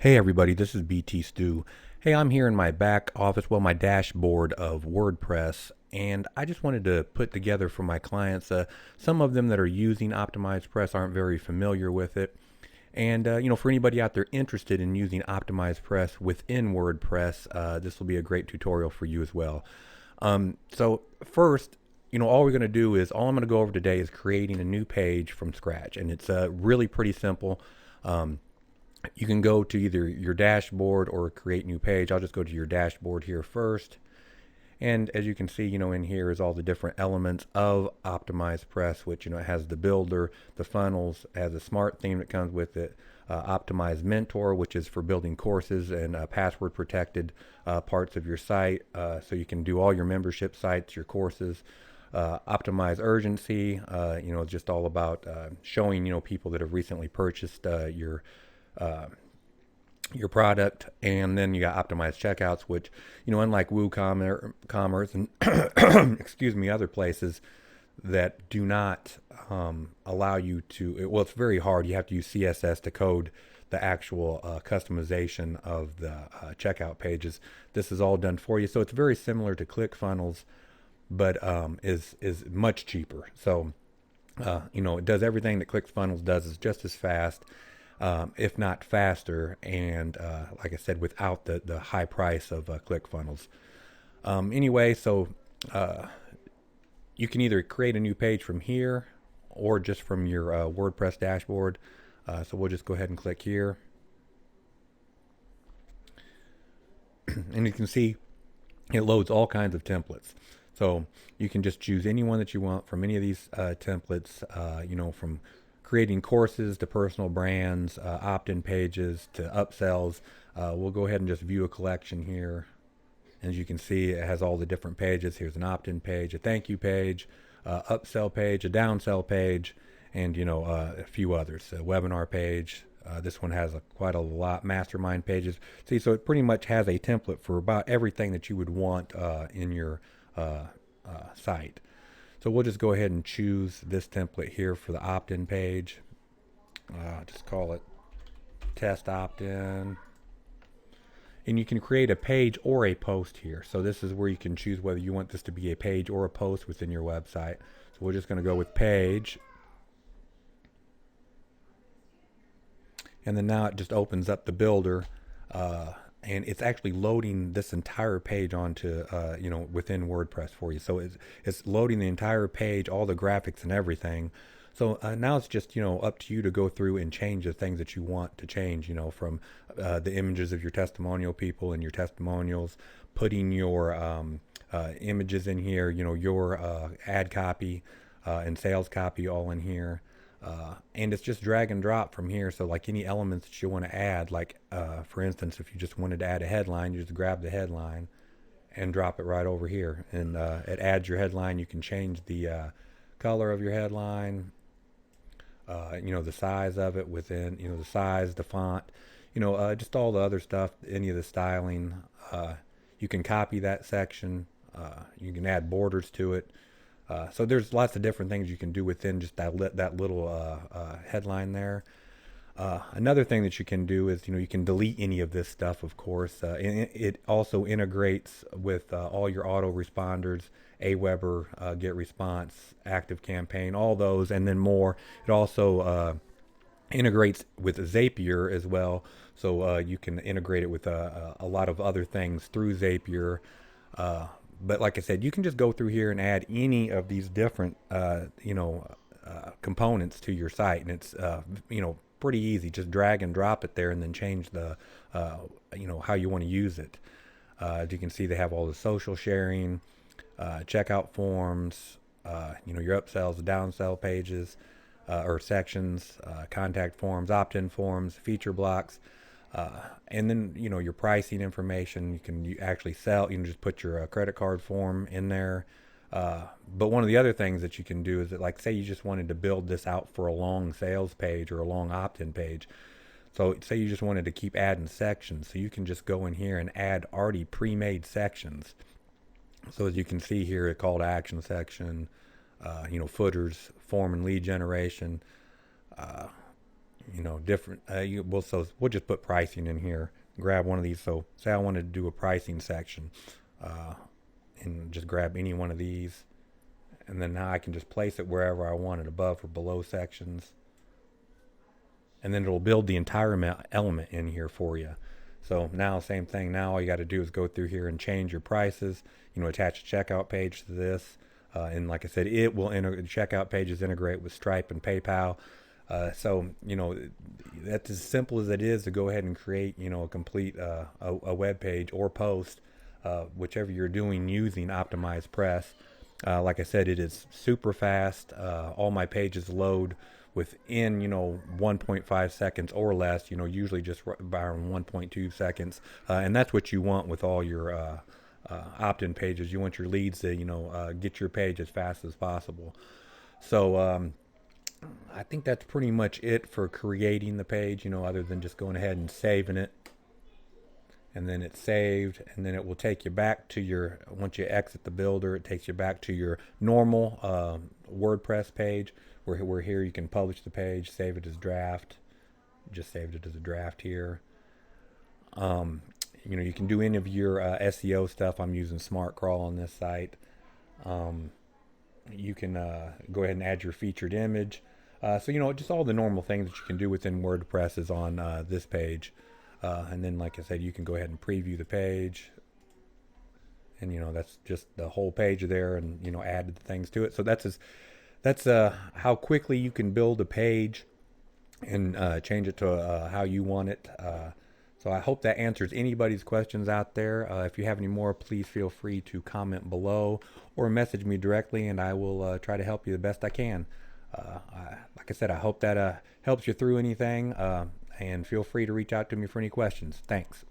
Hey everybody, this is BT Stu. Hey, I'm here in my back office, my dashboard of WordPress, and I just wanted to put together for my clients. Some of them that are using OptimizePress aren't very familiar with it. And, for anybody out there interested in using OptimizePress within WordPress, this will be a great tutorial for you as well. So first, all we're going to do is, all I'm going to go over today is creating a new page from scratch. And it's really pretty simple. You can go to either your dashboard or create new page. I'll just go to your dashboard here first. And as you can see, in here is all the different elements of OptimizePress, which, it has the builder, the funnels, has a smart theme that comes with it, Optimize Mentor, which is for building courses and password protected parts of your site. So you can do all your membership sites, your courses. Optimize Urgency, just all about showing, people that have recently purchased your product. And then you got optimized checkouts, which, unlike WooCommerce and excuse me, other places that do not allow you to, it's very hard. You have to use CSS to code the actual customization of the checkout pages. This is all done for you. So it's very similar to ClickFunnels, but is much cheaper. So, it does everything that ClickFunnels does, is just as fast. If not faster, and like I said, without the high price of ClickFunnels. Anyway, so you can either create a new page from here or just from your WordPress dashboard. So we'll just go ahead and click here. And you can see it loads all kinds of templates. So you can just choose any one that you want from any of these templates, from creating courses to personal brands, opt-in pages to upsells. We'll go ahead and just view a collection here. As you can see, it has all the different pages. Here's an opt-in page, a thank you page, upsell page, a downsell page, and a few others. A webinar page. This one has quite a lot. Mastermind pages. See, so it pretty much has a template for about everything that you would want in your site. So we'll just go ahead and choose this template here for the opt-in page. Just call it test opt-in. And you can create a page or a post here. So this is where you can choose whether you want this to be a page or a post within your website. So we're just going to go with page. And then now it just opens up the builder. And it's actually loading this entire page onto, within WordPress for you. So it's loading the entire page, all the graphics and everything. So now it's just, up to you to go through and change the things that you want to change, from the images of your testimonial people and your testimonials, putting your images in here, your ad copy and sales copy all in here. And it's just drag and drop from here. So like any elements that you want to add, like for instance, if you just wanted to add a headline, you just grab the headline and drop it right over here. And it adds your headline. You can change the color of your headline, the size of it within, the size, the font, just all the other stuff, any of the styling. You can copy that section. You can add borders to it. So there's lots of different things you can do within just that little headline there. Another thing that you can do is, you can delete any of this stuff, of course. And it also integrates with all your autoresponders, Aweber, Get Response, Active Campaign, all those, and then more. It also integrates with Zapier as well. So you can integrate it with a lot of other things through Zapier. But like I said, you can just go through here and add any of these different, components to your site. And it's, pretty easy. Just drag and drop it there and then change the, how you want to use it. As you can see, they have all the social sharing, checkout forms, your upsells, downsell pages, or sections, contact forms, opt-in forms, feature blocks. And then, your pricing information. You actually sell, you can just put your credit card form in there. But one of the other things that you can do is that, like, say you just wanted to build this out for a long sales page or a long opt-in page. So say you just wanted to keep adding sections. So you can just go in here and add already pre-made sections. So as you can see here, a call to action section, footers, form and lead generation, different. So we'll just put pricing in here. Grab one of these. So say I wanted to do a pricing section, uh, and just grab any one of these, and then now I can just place it wherever I want it, above or below sections, and then it'll build the entire element in here for you. So now, same thing. Now all you got to do is go through here and change your prices. Attach a checkout page to this, and like I said, it will checkout pages integrate with Stripe and PayPal. So that's as simple as it is to go ahead and create a complete a web page or post, whichever you're doing using OptimizePress. Like I said, it is super fast. All my pages load within 1.5 seconds or less. Usually just around 1.2 seconds, and that's what you want with all your opt-in pages. You want your leads to get your page as fast as possible. So I think that's pretty much it for creating the page, other than just going ahead and saving it. And then it's saved, and then it will take you back to once you exit the builder, it takes you back to your normal WordPress page, where here you can publish the page, save it as draft. Just saved it as a draft here. You can do any of your SEO stuff. I'm using SmartCrawl on this site. You can go ahead and add your featured image. So just all the normal things that you can do within WordPress is on this page. And then, like I said, you can go ahead and preview the page, and that's just the whole page there, and add the things to it. So that's how quickly you can build a page and change it to how you want it. So I hope that answers anybody's questions out there. If you have any more, please feel free to comment below or message me directly, and I will try to help you the best I can. Like I said, I hope that helps you through anything, and feel free to reach out to me for any questions. Thanks.